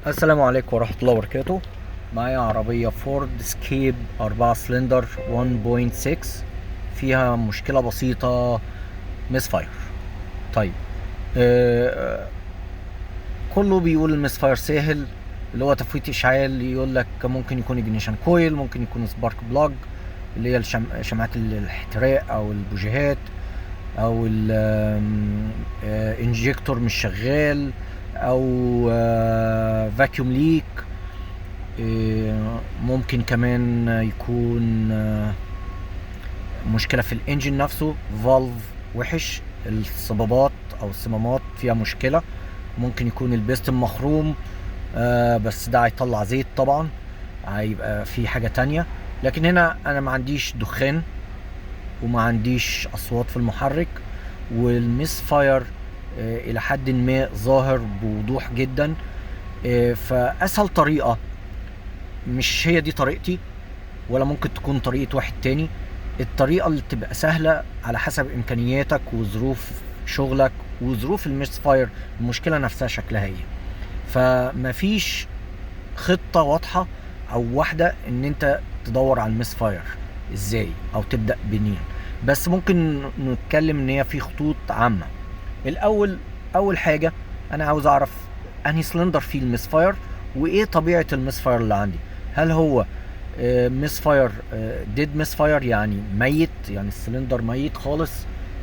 السلام عليكم ورحمة الله وبركاته. معايا عربية فورد سكيب 4 سلندر 1.6 فيها مشكلة بسيطة، مس فاير. طيب، آه كله بيقول المس فاير سهل، اللي هو تفويت اشعال. يقول لك ممكن يكون اجنيشن كويل، ممكن يكون سبارك بلاج اللي هي شمعات الاحتراق او البوجيهات، او الانجكتور مش شغال، او فاكيوم ليك. ممكن كمان يكون مشكلة في الانجن نفسه، فالف وحش، الصبابات او الصمامات فيها مشكلة. ممكن يكون البيستم مخروم، بس ده هيطلع زيت طبعا، هيبقى في حاجة تانية. لكن هنا انا ما عنديش دخان وما عنديش اصوات في المحرك، والميس فاير الى حد ما ظاهر بوضوح جدا. فاسهل طريقة، مش هي دي طريقتي ولا ممكن تكون طريقة واحد تاني، الطريقة اللي تبقى سهلة على حسب امكانياتك وظروف شغلك وظروف الميس فاير، المشكلة نفسها شكلها ايه. فمفيش خطة واضحة او واحدة ان انت تدور على الميس فاير ازاي او تبدأ منين، بس ممكن نتكلم ان هي في خطوط عامة. اول حاجة انا عاوز اعرف انهي سلندر فيه الميس فاير، وايه طبيعة الميس فاير اللي عندي. هل هو ميس فاير ديد ميس فاير، يعني ميت، يعني السلندر ميت خالص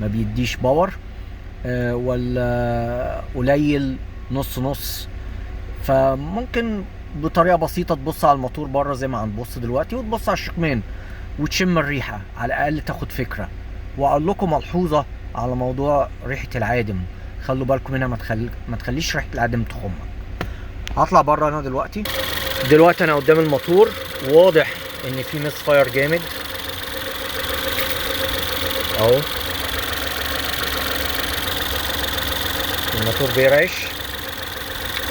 ما بيديش باور، ولا قليل نص نص. فممكن بطريقه بسيطه تبص على الموتور بره زي ما هنبص دلوقتي، وتبص على الشكمان وتشم الريحه على الاقل تاخد فكره. واقول لكم ملحوظه على موضوع ريحه العادم، خلوا بالكم منها، ما تخليش ريحه العادم تخمك. هطلع بره انا دلوقتي انا قدام الموتور، واضح ان في مس فاير جامد اهو، الموتور بيرعش.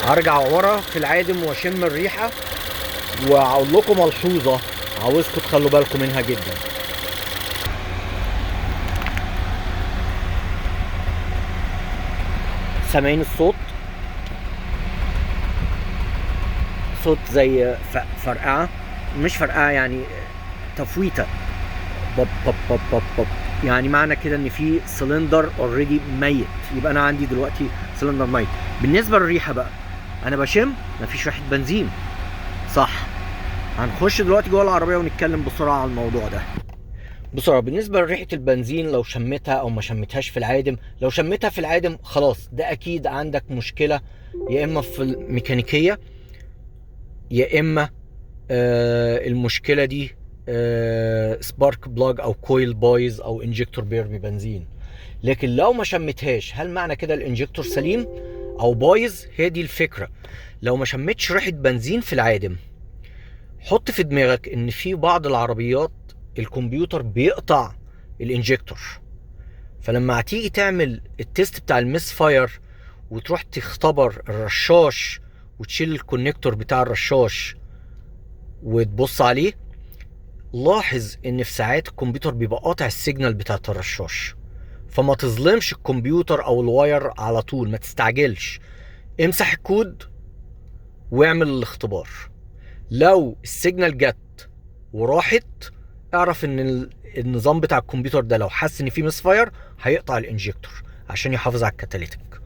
هرجع ورا في العادم واشم الريحه، واقول لكم ملحوظه عاوزكم تخلوا بالكم منها جدا. سامعين الصوت؟ صوت زي فرقعه، مش فرقعه يعني تفويته، بب بب بب بب بب. يعني معنى كده ان في سلندر اوريدي ميت، يبقى انا عندي دلوقتي سلندر ميت. بالنسبه للريحه بقى، انا بشم مفيش ريحه بنزين، صح؟ هنخش دلوقتي جوه العربيه ونتكلم بسرعه على الموضوع ده. بسرعه، بالنسبه لريحه البنزين، لو شمتها او ما شمتهاش في العادم، لو شمتها في العادم خلاص ده اكيد عندك مشكله، يا اما في الميكانيكيه، يا اما المشكله دي سبارك بلاج او كويل بايظ او انجكتور بيرمي بنزين. لكن لو ما شمتهاش، هل معنى كده الانجكتور سليم او بايظ؟ هي دي الفكره. لو ما شمتش ريحه بنزين في العادم، حط في دماغك ان في بعض العربيات الكمبيوتر بيقطع الانجكتور، فلما هتيجي تعمل التيست بتاع الميس فاير وتروح تختبر الرشاش وتشيل الكونكتور بتاع الرشاش وتبص عليه، لاحظ ان في ساعات الكمبيوتر بيبقى قاطع السيجنال بتاعت الرشاش. فما تظلمش الكمبيوتر او الواير على طول، ما تستعجلش، امسح الكود واعمل الاختبار. لو السيجنال جت وراحت، اعرف ان النظام بتاع الكمبيوتر ده لو حس ان في مس فاير هيقطع الانجكتور عشان يحافظ على الكاتاليتيك.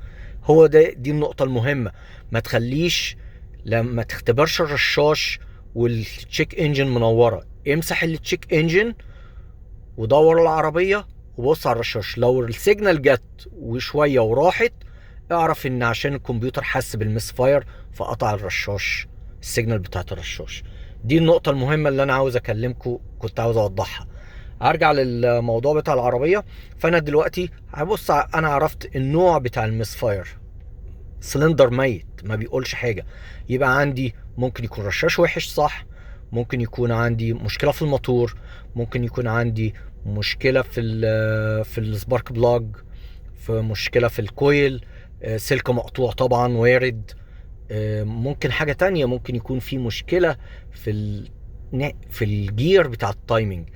هو ده، دي النقطة المهمة. ما تخليش لما تختبرش الرشاش والتشيك انجن منورة، امسح التشيك انجن ودور العربية وبص على الرشاش. لو السيجنال جت وشوية وراحت، اعرف ان عشان الكمبيوتر حس بالمس فاير فقطع الرشاش، السيجنال بتاعت الرشاش. دي النقطة المهمة اللي انا عاوز اكلمكم، كنت عاوز اوضحها. ارجع للموضوع بتاع العربية. فانا دلوقتي هبص انا عرفت النوع بتاع المس فاير، سلندر ميت ما بيقولش حاجة، يبقى عندي ممكن يكون رشاش وحش، صح؟ ممكن يكون عندي مشكلة في الموتور، ممكن يكون عندي مشكلة في السبارك بلاج، في مشكلة في الكويل، سلك مقطوع طبعا وارد. ممكن حاجة تانية، ممكن يكون في مشكلة في الجير بتاع التايمنج،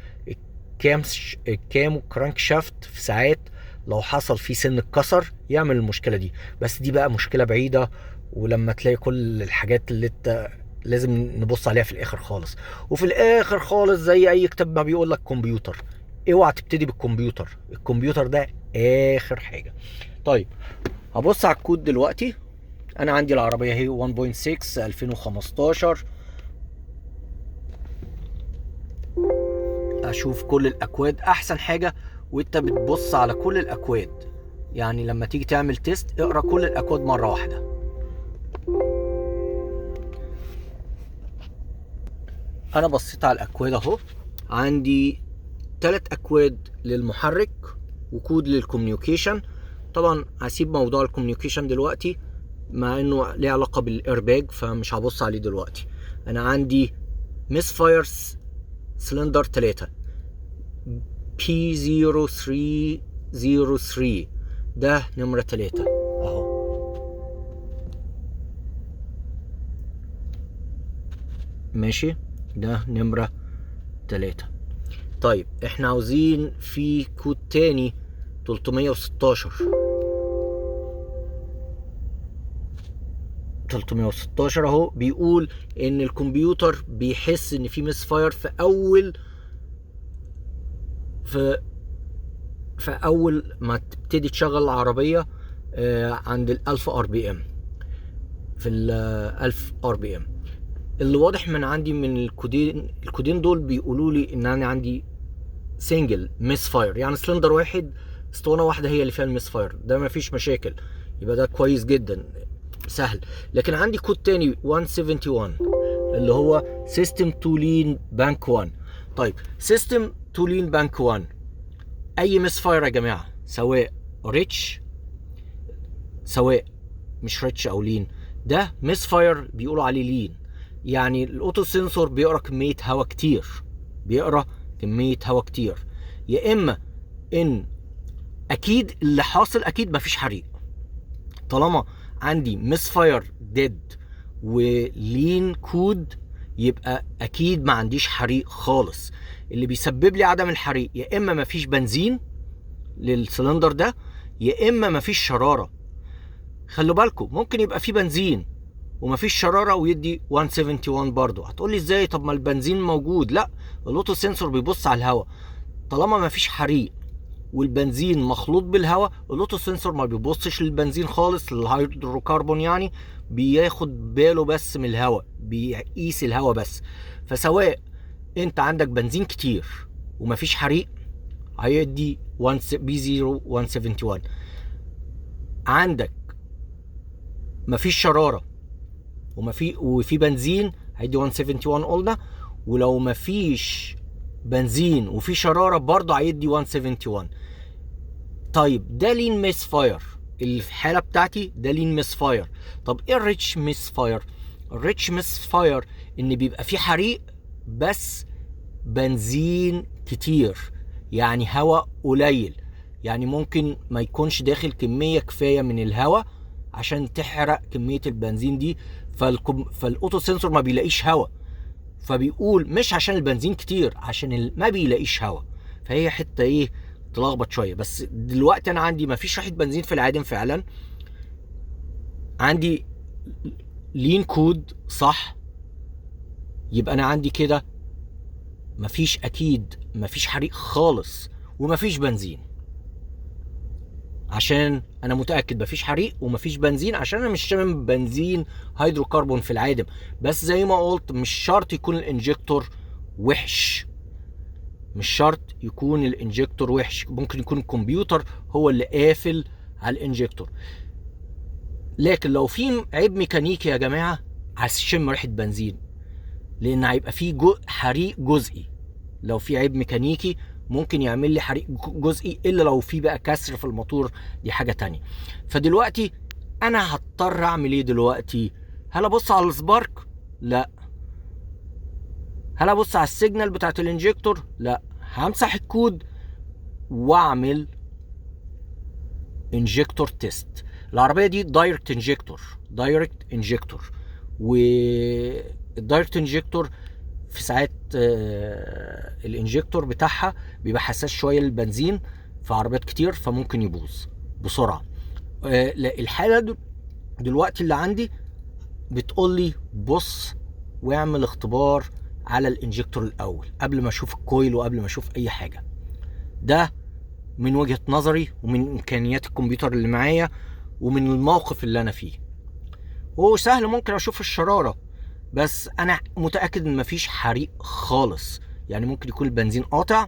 الكام كرانك شافت في ساعات لو حصل فيه سن اتكسر يعمل المشكلة دي. بس دي بقى مشكلة بعيدة ولما تلاقي كل الحاجات اللي انت لازم نبص عليها في الاخر خالص. وفي الاخر خالص زي اي كتاب ما بيقول لك كمبيوتر، اوعى تبتدي بالكمبيوتر، الكمبيوتر ده اخر حاجه. طيب هبص على الكود دلوقتي. انا عندي العربيه هي 1.6 2015. اشوف كل الاكواد. احسن حاجه وانت بتبص على كل الاكواد، يعني لما تيجي تعمل تيست اقرا كل الاكواد مره واحده. انا بصيت على الاكواد اهو، عندي 3 اكواد للمحرك وكود للكوميونيكيشن. طبعا هسيب موضوع الكوميونيكيشن دلوقتي مع انه ليه علاقه بالايرباج فمش هبص عليه دلوقتي. انا عندي ميس فاير سلندر 3 P0303 ده نمرة 3 اهو. ماشي، ده نمرة 3. طيب احنا عاوزين في كود تاني 316 اهو. بيقول ان الكمبيوتر بيحس ان في مس فاير في اول ما تبتدي تشغل العربيه عند ال1000 ار بي ام. في ال1000 ار بي ام اللي واضح من عندي من الكودين دول بيقولوا لي ان انا عندي سنجل ميس فاير، يعني سلندر واحد، اسطوانه واحده هي اللي فيها الميس فاير. ده مفيش مشاكل، يبقى ده كويس جدا سهل. لكن عندي كود تاني 171 اللي هو سيستم تو لين بانك 1. طيب سيستم تو لين بانك 1 اي ميس فاير يا جماعه، سواء ريتش سواء مش ريتش او لين، ده ميس فاير بيقولوا عليه لين. يعني الاوتو سنسور بيقرا كميه هواء كتير، يا اما ان اكيد اللي حاصل اكيد مفيش حريق. طالما عندي ميس فاير ديد ولين كود يبقى اكيد ما عنديش حريق خالص. اللي بيسبب لي عدم الحريق يا اما مفيش بنزين للسلندر ده، يا اما مفيش شراره. خلوا بالكم ممكن يبقى في بنزين ومفيش شراره ويدي 171 برضه. هتقولي ازاي؟ طب ما البنزين موجود. لا، الاوتو سنسور بيبص على الهواء. طالما مفيش حريق والبنزين مخلوط بالهواء، الاوتو سنسور ما بيبصش للبنزين خالص، للهيدروكربون يعني، بياخد باله بس من الهواء، بيقيس الهواء بس. فسواء انت عندك بنزين كتير ومفيش حريق هيدي B0171، عندك مفيش شرارة وفي بنزين هيدي 171 قلنا، ولو مفيش بنزين وفي شرارة برضه هيدي 171. طيب ده لين ميس فاير، الحالة بتاعتي ده لين ميس فاير. طب ايه الريتش ميس فاير؟ الريتش ميس فاير ان بيبقى في حريق بس بنزين كتير، يعني هواء قليل، يعني ممكن ما يكونش داخل كمية كفاية من الهواء عشان تحرق كمية البنزين دي. فالاوتو سنسور ما بيلاقيش هواء، فبيقول مش عشان البنزين كتير، عشان ما بيلاقيش هواء. فهي حتة ايه تلخبط شوية. بس دلوقتي انا عندي ما فيش ريحة بنزين في العادم فعلا، عندي لين كود صح، يبقى انا عندي كده مفيش، اكيد مفيش حريق خالص ومفيش بنزين، عشان انا متاكد مفيش حريق ومفيش بنزين، عشان انا مش شامم بنزين هيدروكربون في العادم. بس زي ما قلت مش شرط يكون الانجكتور وحش، ممكن يكون الكمبيوتر هو اللي قافل على الانجكتور. لكن لو في عيب ميكانيكي يا جماعه هشم ريحه بنزين، لان هيبقى في حريق جزئي. لو في عيب ميكانيكي ممكن يعمل لي حريق جزئي، الا لو في بقى كسر في الموتور، دي حاجه تانية. فدلوقتي انا هضطر اعمل ايه دلوقتي؟ هل ابص على السبارك؟ لا. هل ابص على السيجنال بتاعت الانجكتور؟ لا. همسح الكود واعمل انجكتور تيست. العربيه دي دايركت انجكتور، والدايركت انجكتور في ساعات الانجكتور بتاعها بيبقى حساس شويه للبنزين في عربيات كتير، فممكن يبوظ بسرعه. الحاله دلوقتي اللي عندي بتقول لي بص واعمل اختبار على الانجكتور الاول قبل ما اشوف الكويل وقبل ما اشوف اي حاجه. ده من وجهه نظري ومن امكانيات الكمبيوتر اللي معايا ومن الموقف اللي انا فيه. هو سهل ممكن اشوف الشراره، بس انا متاكد ان مفيش حريق خالص. يعني ممكن يكون البنزين قاطع،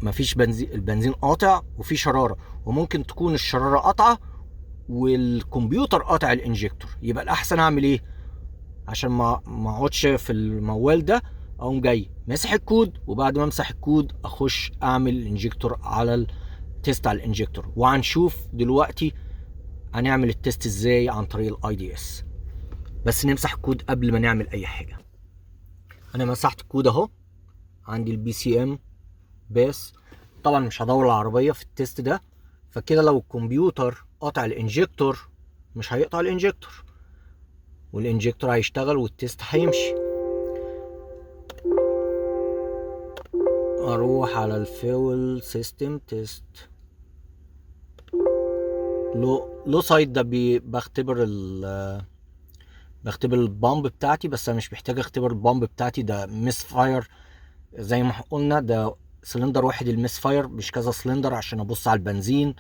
مفيش بنزين، البنزين قاطع وفي شراره، وممكن تكون الشراره قاطعه والكمبيوتر قاطع الانجكتور. يبقى الاحسن اعمل ايه؟ عشان ما اقعدش في الموال ده، اقوم جاي ماسح الكود، وبعد ما امسح الكود اخش اعمل الانجكتور على التيست على الانجكتور. وهنشوف دلوقتي هنعمل التيست ازاي عن طريق الاي دي اس. بس نمسح الكود قبل ما نعمل اي حاجه. انا مسحت الكود اهو، عندي البي سي ام بس. طبعا مش هدور العربيه في التيست ده، فكده لو الكمبيوتر قطع الانجكتور مش هيقطع الانجكتور، والانجكتور هيشتغل والتيست هيمشي. اروح على الفيول سيستم تيست لو سايت ده. بختبر البامب بتاعتي، بس انا مش محتاج اختبر البامب بتاعتي، ده ميس فاير زي ما قلنا، ده سلندر واحد الميس فاير، مش كذا سلندر عشان ابص على البنزين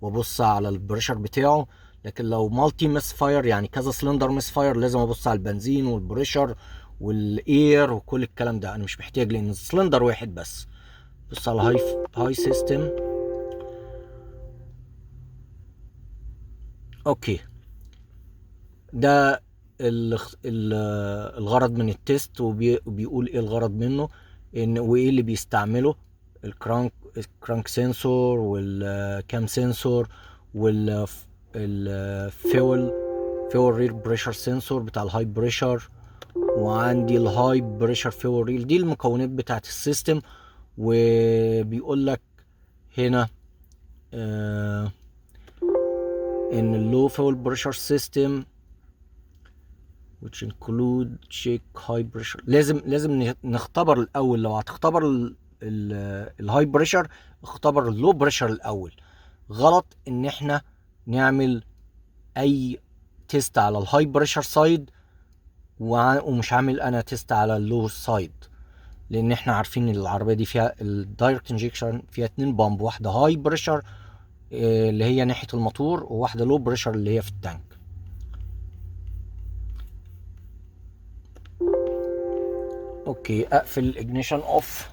وابص على البريشر بتاعه. لكن لو مالتي ميس فاير يعني كذا سلندر ميس فاير، لازم ابص على البنزين والبريشر والاير وكل الكلام ده. انا مش محتاج لان سلندر واحد بس. بص على هاي سيستم. اوكي، ده الغرض من التيست، وبيقول ايه الغرض منه وايه اللي بيستعمله. الكرانك سنسور والكام سنسور والفيول ريل بريشر سنسور بتاع الهاي بريشر، وعندي الهاي بريشر فيول ريل. دي المكونات بتاعت السيستم. وبيقول لك هنا ان اللو فيول بريشر سيستم which include check high pressure. لازم نختبر الاول. لو هتختبر الهاي بريشر اختبر اللو بريشر الاول. غلط ان احنا نعمل اي تيست على الهاي بريشر سايد ومش عامل انا تيست على اللو سايد، لان احنا عارفين ان العربيه دي فيها الدايركت انجكشن، فيها 2 بامب، واحده هاي بريشر اللي هي ناحيه الموتور، وواحده لو بريشر اللي هي في التانك. اوكي، اقفل الاجنيشن اوف.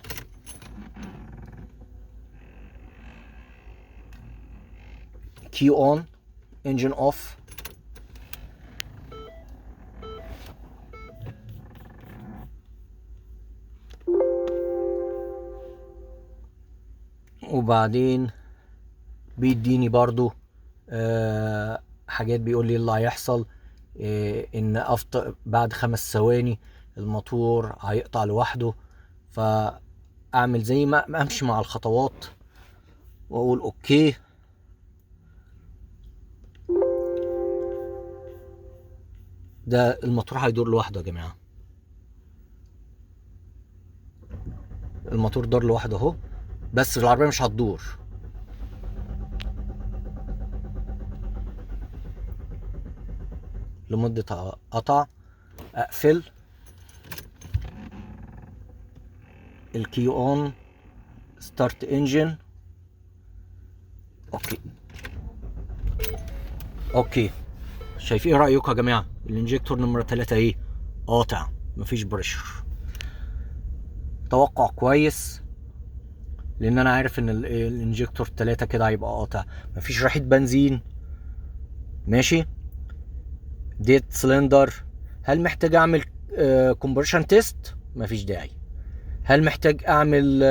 كي اون، انجن اوف. وبعدين بيديني برضو حاجات، بيقول لي اللي هيحصل ان بعد 5 ثواني الموتور هيقطع لوحده. فاعمل زي ما امشي مع الخطوات واقول اوكي. ده الموتور هيدور لوحده يا جماعه. الموتور دار لوحده اهو، بس العربيه مش هتدور. لمده قطع. اقفل الكي اون، ستارت انجن. اوكي شايفين؟ ايه رايكم يا جماعه؟ الانجكتور نمره 3 ايه؟ قاطع، مفيش بريشر. توقع كويس، لان انا عارف ان الانجكتور 3 كده هيبقى قاطع. مفيش ريحه بنزين. ماشي. ديت سلندر. هل محتاج اعمل كومبريشن تيست؟ مفيش داعي. هل محتاج اعمل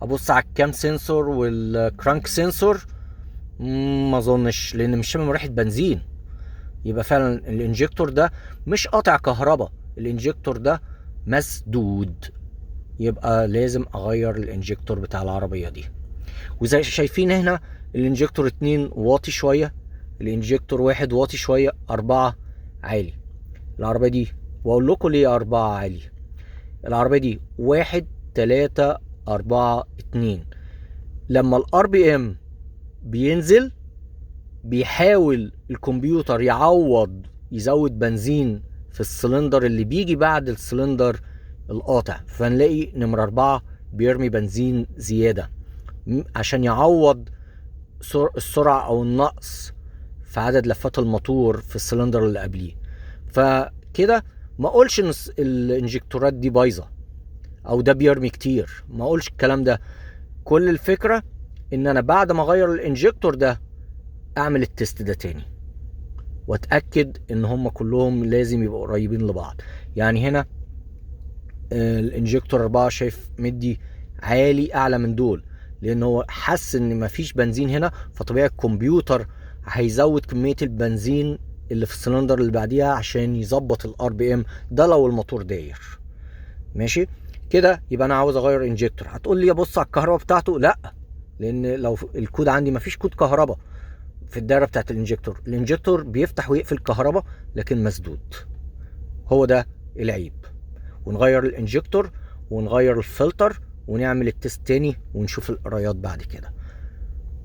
ابص على الكام سنسور والكرانك سنسور؟ ما اظنش، لان مش شامم ريحه بنزين. يبقى فعلا الانجكتور ده مش قاطع كهرباء، الانجكتور ده مسدود. يبقى لازم اغير الانجكتور بتاع العربيه دي. وزي شايفين هنا الانجكتور 2 واطي شويه، الانجكتور 1 واطي شويه، 4 عالي. العربيه دي، واقول لكم ليه 4 عالي. العربيه دي 1 3 4 2. لما الار بي ام بينزل بيحاول الكمبيوتر يعوض يزود بنزين في السلندر اللي بيجي بعد السلندر القاطع، فنلاقي نمرة 4 بيرمي بنزين زيادة عشان يعوض السرعة او النقص في عدد لفات الموتور في السلندر اللي قبليه. فكده ما اقولش ان الانجكتورات دي بايظة او ده بيرمي كتير، ما اقولش الكلام ده. كل الفكرة ان انا بعد ما اغير الانجكتور ده اعمل التست ده تاني واتأكد ان هم كلهم لازم يبقوا قريبين لبعض. يعني هنا الانجكتور 4 شايف مدي عالي اعلى من دول، لان هو حس ان مفيش بنزين هنا، فطبيعي الكمبيوتر هيزود كمية البنزين اللي في السلندر اللي بعديها عشان يظبط الار بي ام ده لو الموتور داير. ماشي كده، يبقى انا عاوز اغير انجكتور. هتقول لي ابص على الكهرباء بتاعته، لا، لان لو الكود عندي مفيش كود كهرباء في الدايره بتاعت الانجكتور. الانجكتور بيفتح ويقفل كهرباء لكن مسدود، هو ده العيب. ونغير الانجكتور ونغير الفلتر ونعمل التست تاني ونشوف القرايات بعد كده.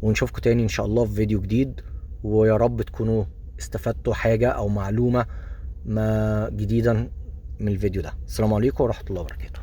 ونشوفكم تاني ان شاء الله في فيديو جديد، ويا رب تكونوا استفدتوا حاجه او معلومه ما جديدا من الفيديو ده. السلام عليكم ورحمه الله وبركاته.